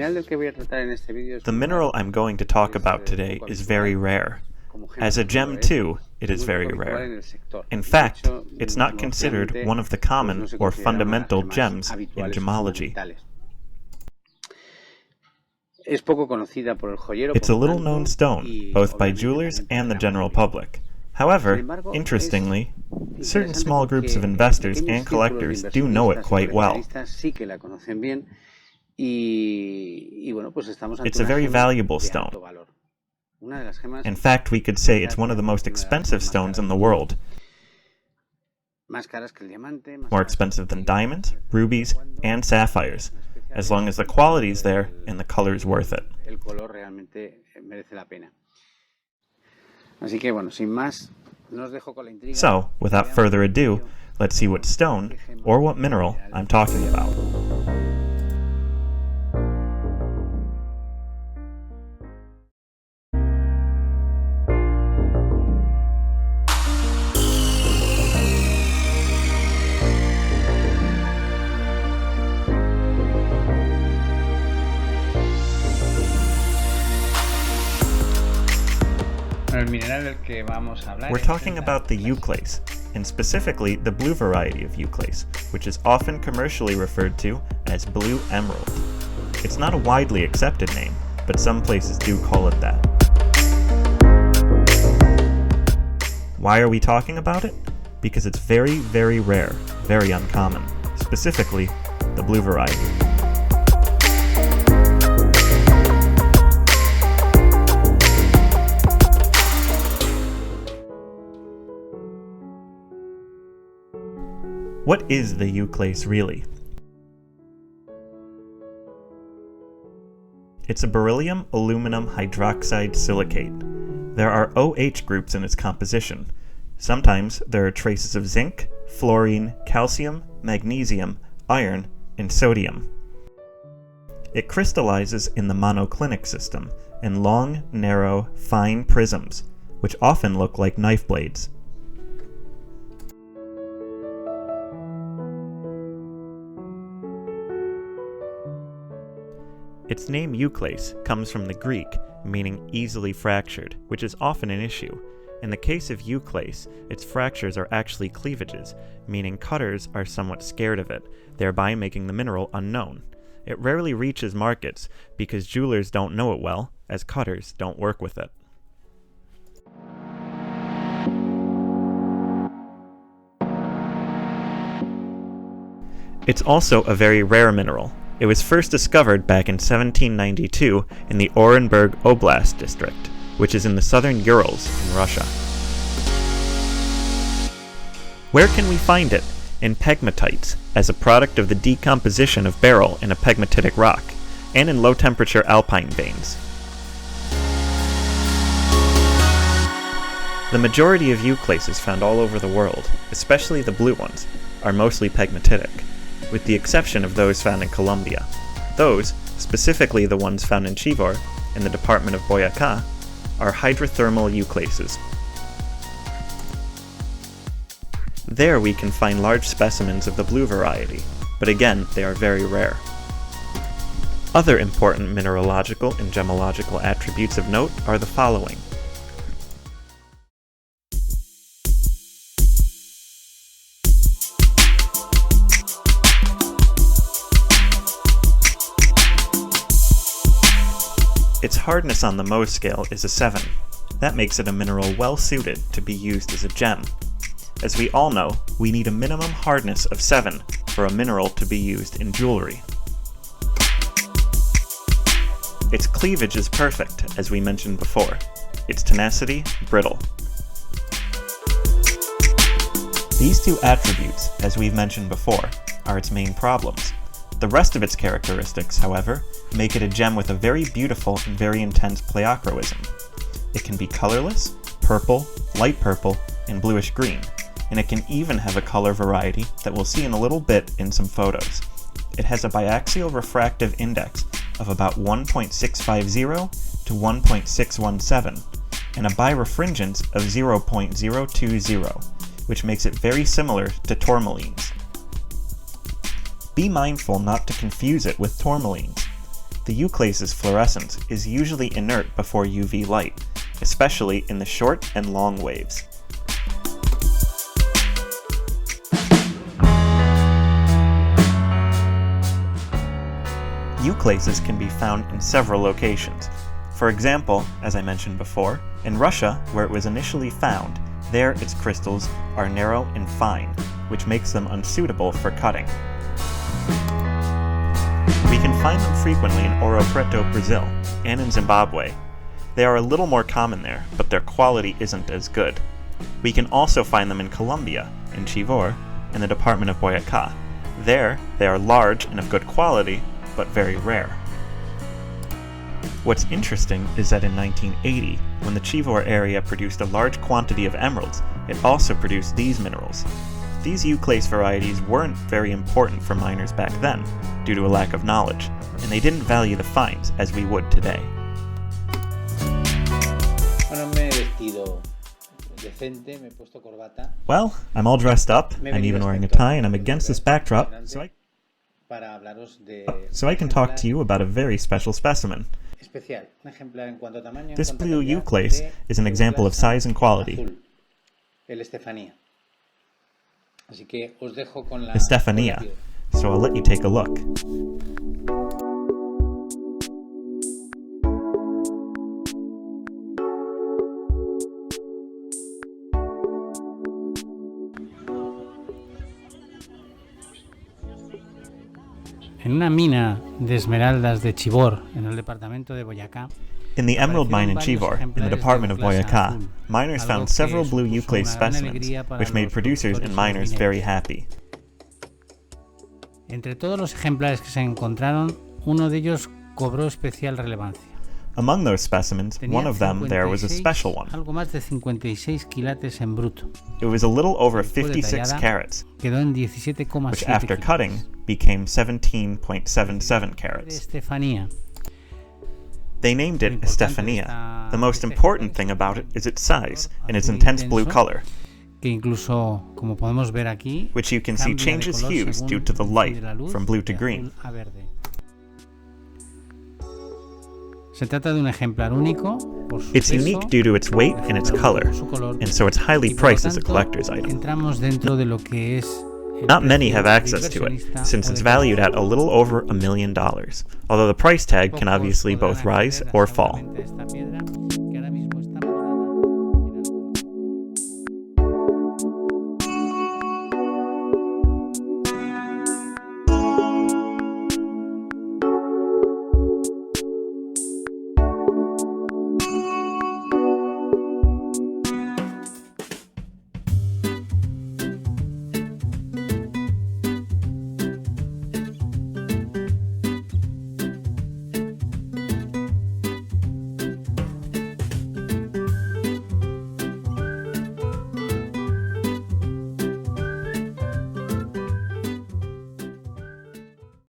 The mineral I'm going to talk about today is very rare. As a gem too, it is very rare. In fact, it's not considered one of the common or fundamental gems in gemology. It's a little-known stone, both by jewelers and the general public. However, interestingly, certain small groups of investors and collectors do know it quite well. It's a very valuable stone. In fact, we could say it's one of the most expensive stones in the world. More expensive than diamonds, rubies, and sapphires, as long as the quality's there and the color's worth it. So, without further ado, let's see what stone, or what mineral, I'm talking about. We're talking about the Euclase, and specifically the blue variety of Euclase, which is often commercially referred to as blue emerald. It's not a widely accepted name, but some places do call it that. Why are we talking about it? Because it's very, very rare, very uncommon, specifically the blue variety. What is the Euclase really? It's a beryllium aluminum hydroxide silicate. There are OH groups in its composition. Sometimes there are traces of zinc, fluorine, calcium, magnesium, iron, and sodium. It crystallizes in the monoclinic system in long, narrow, fine prisms, which often look like knife blades. Its name Euclase comes from the Greek, meaning easily fractured, which is often an issue. In the case of Euclase, its fractures are actually cleavages, meaning cutters are somewhat scared of it, thereby making the mineral unknown. It rarely reaches markets because jewelers don't know it well, as cutters don't work with it. It's also a very rare mineral. It was first discovered back in 1792 in the Orenburg Oblast district, which is in the southern Urals in Russia. Where can we find it? In pegmatites, as a product of the decomposition of beryl in a pegmatitic rock, and in low-temperature alpine veins. The majority of Euclases found all over the world, especially the blue ones, are mostly pegmatitic, with the exception of those found in Colombia. Those, specifically the ones found in Chivor, in the department of Boyaca, are hydrothermal Euclases. There we can find large specimens of the blue variety, but again, they are very rare. Other important mineralogical and gemological attributes of note are the following. Its hardness on the Mohs scale is a 7. That makes it a mineral well suited to be used as a gem. As we all know, we need a minimum hardness of 7 for a mineral to be used in jewelry. Its cleavage is perfect, as we mentioned before. Its tenacity, brittle. These two attributes, as we've mentioned before, are its main problems. The rest of its characteristics, however, make it a gem with a very beautiful and very intense pleochroism. It can be colorless, purple, light purple, and bluish green, and it can even have a color variety that we'll see in a little bit in some photos. It has a biaxial refractive index of about 1.650 to 1.617, and a birefringence of 0.020, which makes it very similar to tourmalines. Be mindful not to confuse it with tourmalines. The Euclase's fluorescence is usually inert before UV light, especially in the short and long waves. Euclases can be found in several locations. For example, as I mentioned before, in Russia, where it was initially found, there its crystals are narrow and fine, which makes them unsuitable for cutting. We can find them frequently in Ouro Preto, Brazil, and in Zimbabwe. They are a little more common there, but their quality isn't as good. We can also find them in Colombia, in Chivor, in the department of Boyaca. There, they are large and of good quality, but very rare. What's interesting is that in 1980, when the Chivor area produced a large quantity of emeralds, it also produced these minerals. These Euclase varieties weren't very important for miners back then, due to a lack of knowledge, and they didn't value the finds as we would today. Well, I'm all dressed up, I'm even wearing a tie, and I'm against this backdrop, so I can talk to you about a very special specimen. This blue Euclase is an example of size and quality. Estefania, so I'll let you take a look. En una mina de esmeraldas de Chivor, en el departamento de Boyaca, in the emerald mine in Chivor, in the department of Boyaca, miners found several blue Euclase specimens, which made producers and miners very happy. Entre todos los ejemplares que se encontraron, uno de ellos cobró especial relevancia. Among those specimens, one of them there was a special one. Algo más de 56 quilates en bruto. It was a little over 56 carats, quedó en 17,7 which after cutting became 17.77 carats. Estefania. They named it Estefania. The most important thing about it is its size and its intense blue color, que incluso, como podemos ver aquí, which you can see changes hues due to the light from blue to green. Se trata de un ejemplar único por su It's peso, unique due to its weight and its color, and so it's highly priced as a collector's item. Entramos dentro de lo que es Not many have access to it, since it's valued at a little over $1 million, although the price tag can obviously both rise or fall.